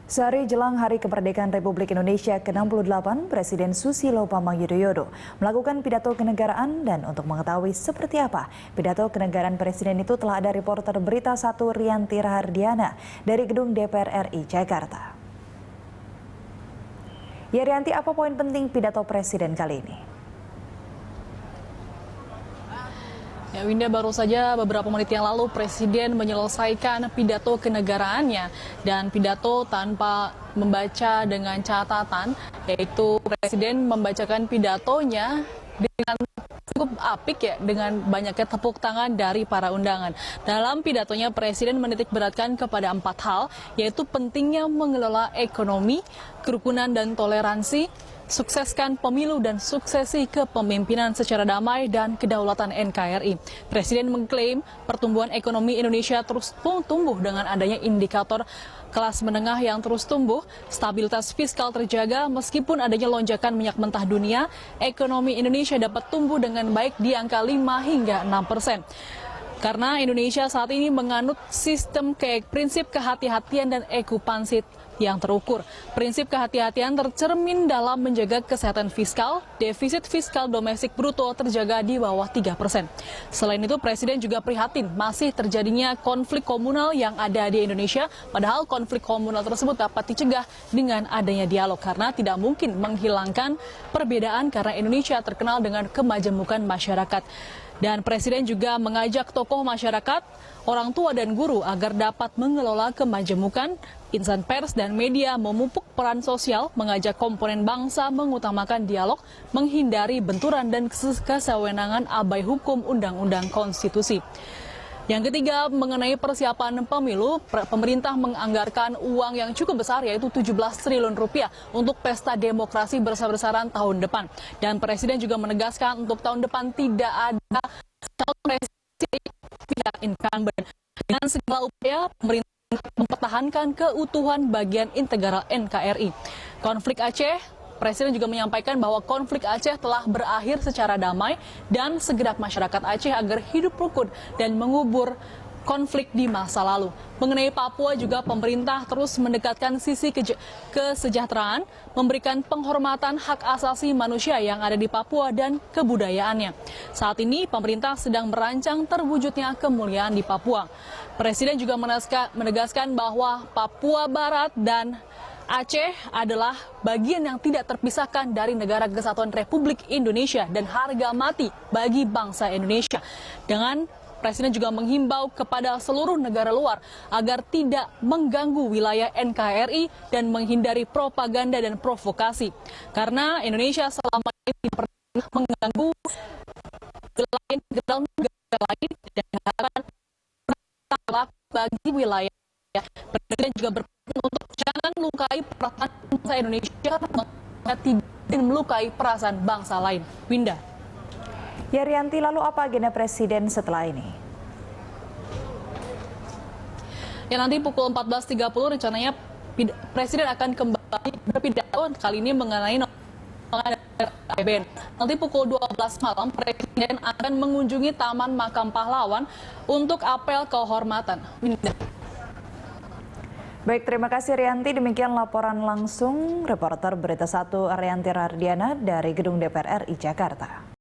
Sehari jelang Hari Kemerdekaan Republik Indonesia ke-68, Presiden Susilo Bambang Yudhoyono melakukan pidato kenegaraan dan untuk mengetahui seperti apa pidato kenegaraan Presiden itu telah ada reporter Berita 1 Rianti Rahardiana dari Gedung DPR RI Jakarta. Ya Rianti, apa poin penting pidato Presiden kali ini? Ya, Winda, baru saja beberapa menit yang lalu Presiden menyelesaikan pidato kenegaraannya dan pidato tanpa membaca dengan catatan, yaitu Presiden membacakan pidatonya dengan cukup apik ya, dengan banyaknya tepuk tangan dari para undangan. Dalam pidatonya Presiden menitik beratkan kepada 4 hal, yaitu pentingnya mengelola ekonomi, kerukunan dan toleransi, sukseskan pemilu dan suksesi kepemimpinan secara damai dan kedaulatan NKRI. Presiden mengklaim pertumbuhan ekonomi Indonesia terus tumbuh dengan adanya indikator kelas menengah yang terus tumbuh, stabilitas fiskal terjaga meskipun adanya lonjakan minyak mentah dunia, ekonomi Indonesia dapat tumbuh dengan baik di angka 5 hingga 6%. Karena Indonesia saat ini menganut sistem prinsip kehati-hatian dan okupansi yang terukur. Prinsip kehati-hatian tercermin dalam menjaga kesehatan fiskal, defisit fiskal domestik bruto terjaga di bawah 3%. Selain itu, Presiden juga prihatin masih terjadinya konflik komunal yang ada di Indonesia, padahal konflik komunal tersebut dapat dicegah dengan adanya dialog karena tidak mungkin menghilangkan perbedaan karena Indonesia terkenal dengan kemajemukan masyarakat. Dan Presiden juga mengajak tokoh masyarakat, orang tua dan guru agar dapat mengelola kemajemukan, insan pers dan media memupuk peran sosial, mengajak komponen bangsa mengutamakan dialog, menghindari benturan dan kesewenangan abai hukum undang-undang konstitusi. Yang ketiga, mengenai persiapan pemilu, pemerintah menganggarkan uang yang cukup besar, yaitu 17 triliun rupiah untuk pesta demokrasi besar-besaran tahun depan. Dan Presiden juga menegaskan untuk tahun depan tidak ada calon presiden pihak incumbent. Dengan segala upaya, pemerintah mempertahankan keutuhan bagian integral NKRI. Konflik Aceh, Presiden juga menyampaikan bahwa konflik Aceh telah berakhir secara damai dan segenap masyarakat Aceh agar hidup rukun dan mengubur konflik di masa lalu. Mengenai Papua juga pemerintah terus mendekatkan sisi kesejahteraan, memberikan penghormatan hak asasi manusia yang ada di Papua dan kebudayaannya. Saat ini pemerintah sedang merancang terwujudnya kemuliaan di Papua. Presiden juga menegaskan bahwa Papua Barat dan Aceh adalah bagian yang tidak terpisahkan dari Negara Kesatuan Republik Indonesia dan harga mati bagi bangsa Indonesia. Dengan Presiden juga menghimbau kepada seluruh negara luar agar tidak mengganggu wilayah NKRI dan menghindari propaganda dan provokasi. Karena Indonesia selama ini tidak pernah mengganggu negara lain dan akan bertanggung bagi wilayah. Presiden juga berpesan untuk jangan melukai perasaan bangsa Indonesia karena tidak melukai perasaan bangsa lain. Winda. Ya Rianti, lalu apa agenda Presiden setelah ini? Ya, nanti pukul 14.30 rencananya Presiden akan kembali berpidato kali ini mengenai APBN. Nanti pukul 12 malam Presiden akan mengunjungi Taman Makam Pahlawan untuk apel kehormatan. Winda. Baik, terima kasih Rianti. Demikian laporan langsung reporter Berita 1 Rianti Rahardiana dari Gedung DPR RI Jakarta.